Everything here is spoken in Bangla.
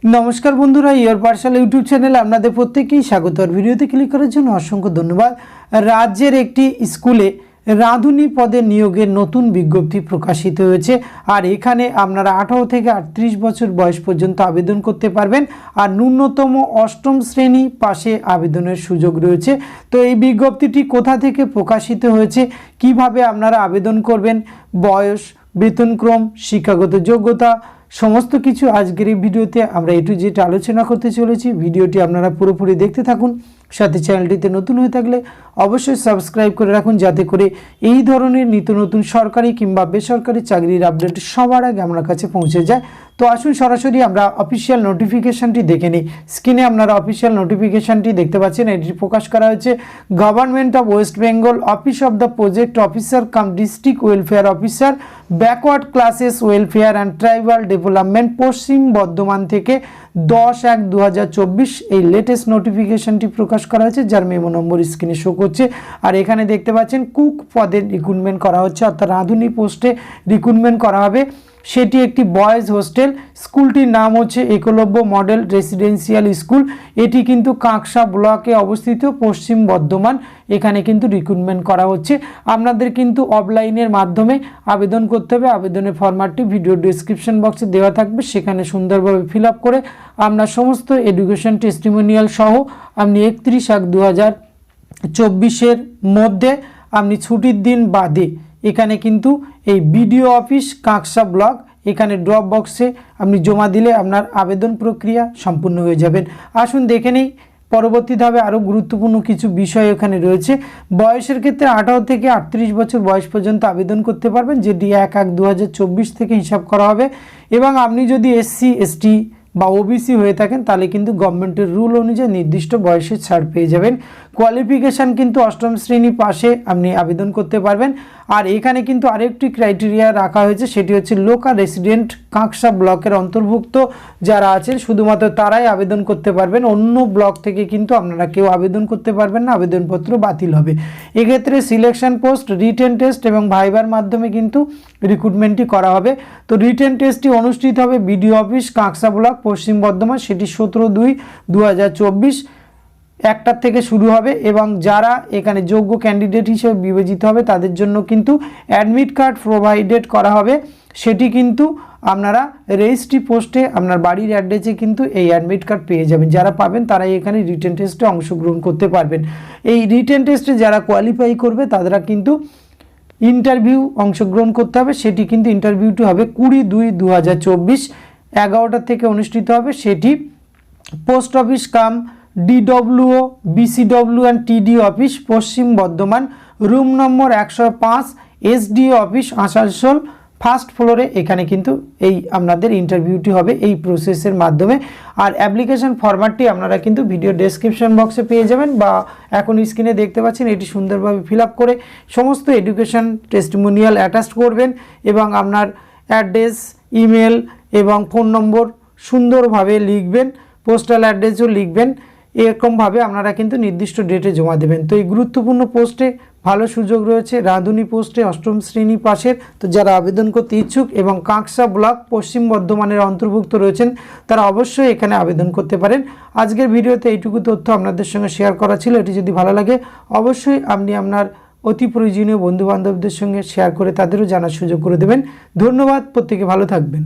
नमस्कार बंधुरा योर पाठशाला यूट्यूब चैनल आपनादेर प्रत्येककेई स्वागत। और भिडियोते क्लिक करार जोन्नो असंख्य धन्यवाद। राज्येर एकटी स्कूले राঁধুনি पदे नियोगेर नतून विज्ञप्ति प्रकाशित हয়েছে। और एखाने आपनारा 18 থেকে 38 বছর বয়স पर्यन्त आवेदन करते पारबेन और न्यूनतम अष्टम श्रेणी पाशे आवेदनेर सुयोग रयेছে। तो এই विज्ञप्तिटी कोथा থেকে प्रकाशित हয়েছে, কিভাবে আপনারা आवेदन करबेन, बयस, वेतनक्रम, शिक्षागत योग्यता समस्त किछु आजकेर भिडियोते आमरा ए टू जेड आलोचना करते चलेछि। भिडियोटी आपनारा पुरोपुरि देखते थाकुन। साथे चैनलटिते नतून हये थाकले अवश्यई सबस्क्राइब करे राखुन, जाते करे एई धरनेर नित्य नतून सरकारी किंबा बेसरकारी चाकरिर आपडेट सबार आगे आपनार काछे पौঁছে যায়। तो आसुन सरासरि आमरा अफिशियल नोटिफिकेशनटी देखे निই। स्क्रिने आपनारा अफिशियल नोटिफिकेशनटी देखते पाच्छेन। एटी प्रकाश करा हয়েছে government of West Bengal office of the project officer cum district welfare officer backward classes welfare and tribal development Paschim Bardhaman থেকে 10/1/2024 এই लेटेस्ट नोटिफिकेशनटी प्रकाश करा হয়েছে, যার মেমো নম্বর স্ক্রিনে শো করছে। আর এখানে দেখতে পাচ্ছেন কুক পদে রিক্রুটমেন্ট করা হচ্ছে, অর্থাৎ রাঁধুনি পোস্টে রিক্রুটমেন্ট করা হবে। সেটি একটি বয়েজ হোস্টেল। স্কুলটির নাম হচ্ছে একলব্য মডেল রেসিডেন্সিয়াল স্কুল। এটি কিন্তু কাঁকসা ব্লকে অবস্থিত, পশ্চিম বর্ধমান। এখানে কিন্তু রিক্রুটমেন্ট করা হচ্ছে। আপনাদের কিন্তু অফলাইনের মাধ্যমে আবেদন করতে হবে। আবেদনের ফরম্যাটটি ভিডিও ডেসক্রিপশন বক্সে দেওয়া থাকবে, সেখানে সুন্দরভাবে ফিল আপ করে আপনার সমস্ত এডুকেশন টেস্টিমোনিয়াল সহ আপনি 31/1/2024 মধ্যে আপনি ছুটির দিন বাদে এখানে কিন্তু এই বিডিও অফিস কাঁকসা ব্লক এখানে ড্রপ বক্সে আপনি জমা দিলে আপনার আবেদন প্রক্রিয়া সম্পূর্ণ হয়ে যাবেন। আসুন দেখে নেই পরবর্তী ধাপে আরও গুরুত্বপূর্ণ কিছু বিষয় এখানে রয়েছে। বয়সের ক্ষেত্রে 18 থেকে 38 বছর বয়স পর্যন্ত আবেদন করতে পারবেন, যেটি 1/1/2024 থেকে হিসাব করা হবে। এবং আপনি যদি এসসি এসটি বা ওবিসি হয়ে থাকেন তাহলে কিন্তু গভর্নমেন্টের রুল অনুযায়ী নির্দিষ্ট বয়সের ছাড় পেয়ে যাবেন। কোয়ালিফিকেশান কিন্তু অষ্টম শ্রেণী পাশে আপনি আবেদন করতে পারবেন। আর এখানে কিন্তু আরেকটি ক্রাইটেরিয়া রাখা হয়েছে, সেটি হচ্ছে লোকাল রেসিডেন্ট কাঁকসা ব্লকের অন্তর্ভুক্ত যারা আছেন শুধুমাত্র তারাই আবেদন করতে পারবেন। অন্য ব্লক থেকে কিন্তু আপনারা কেউ আবেদন করতে পারবেন না, আবেদনপত্র বাতিল হবে। এক্ষেত্রে সিলেকশন পোস্ট, রিটেন টেস্ট এবং ভাইবার মাধ্যমে কিন্তু রিক্রুটমেন্টটি করা হবে। তো রিটেন টেস্টটি অনুষ্ঠিত হবে বিডিও অফিস কাঁকসা ব্লক পশ্চিম বর্ধমান, সেটি 17/2/2024 একটার থেকে শুরু হবে। এবং যারা এখানে যোগ্য ক্যান্ডিডেট হিসেবে বিবেচিত হবে তাদের জন্য কিন্তু অ্যাডমিট কার্ড প্রোভাইডেড করা হবে। সেটি কিন্তু আপনারা রেজিস্ট্রি পোস্টে আপনার বাড়ির অ্যাড্রেসে কিন্তু এই অ্যাডমিট কার্ড পেয়ে যাবেন। যারা পাবেন তারাই এখানে রিটেন টেস্টে অংশগ্রহণ করতে পারবেন। এই রিটেন টেস্টে যারা কোয়ালিফাই করবে তারা কিন্তু ইন্টারভিউ অংশগ্রহণ করতে হবে। সেটি কিন্তু ইন্টারভিউটি হবে 20/2/2024 11টা থেকে অনুষ্ঠিত হবে। সেটি post office cum DWO BCW and TDO office Paschim Bardhaman, room number 105, SDO office Asansol, first ফ্লোরে। এখানে কিন্তু এই আপনাদের ইন্টারভিউটি হবে এই প্রসেসের মাধ্যমে। আর অ্যাপ্লিকেশন ফরম্যাটটি আপনারা কিন্তু ভিডিও ডেসক্রিপশন বক্সে পেয়ে যাবেন বা এখন স্ক্রিনে দেখতে পাচ্ছেন। এটি সুন্দরভাবে ফিল আপ করে সমস্ত এডুকেশন টেস্টিমোনিয়াল অ্যাটাচ করবেন এবং আপনার অ্যাড্রেস, ইমেল এবং ফোন নম্বর সুন্দরভাবে লিখবেন, পোস্টাল অ্যাড্রেসও লিখবেন। এরকমভাবে আপনারা কিন্তু নির্দিষ্ট ডেটে জমা দেবেন। তো এই গুরুত্বপূর্ণ পোস্টে ভালো সুযোগ রয়েছে, রাঁধুনি পোস্টে অষ্টম শ্রেণী পাশের। তো যারা আবেদন করতে ইচ্ছুক এবং কাঁকসা ব্লক পশ্চিম বর্ধমানের অন্তর্ভুক্ত রয়েছেন তারা অবশ্যই এখানে আবেদন করতে পারেন। আজকের ভিডিওতে এইটুকু তথ্য আপনাদের সঙ্গে শেয়ার করা ছিল। এটি যদি ভালো লাগে অবশ্যই আপনি আপনার অতি প্রয়োজনীয় বন্ধুবান্ধবদের সঙ্গে শেয়ার করে তাদেরও জানার সুযোগ করে দেবেন। ধন্যবাদ, প্রত্যেকে ভালো থাকবেন।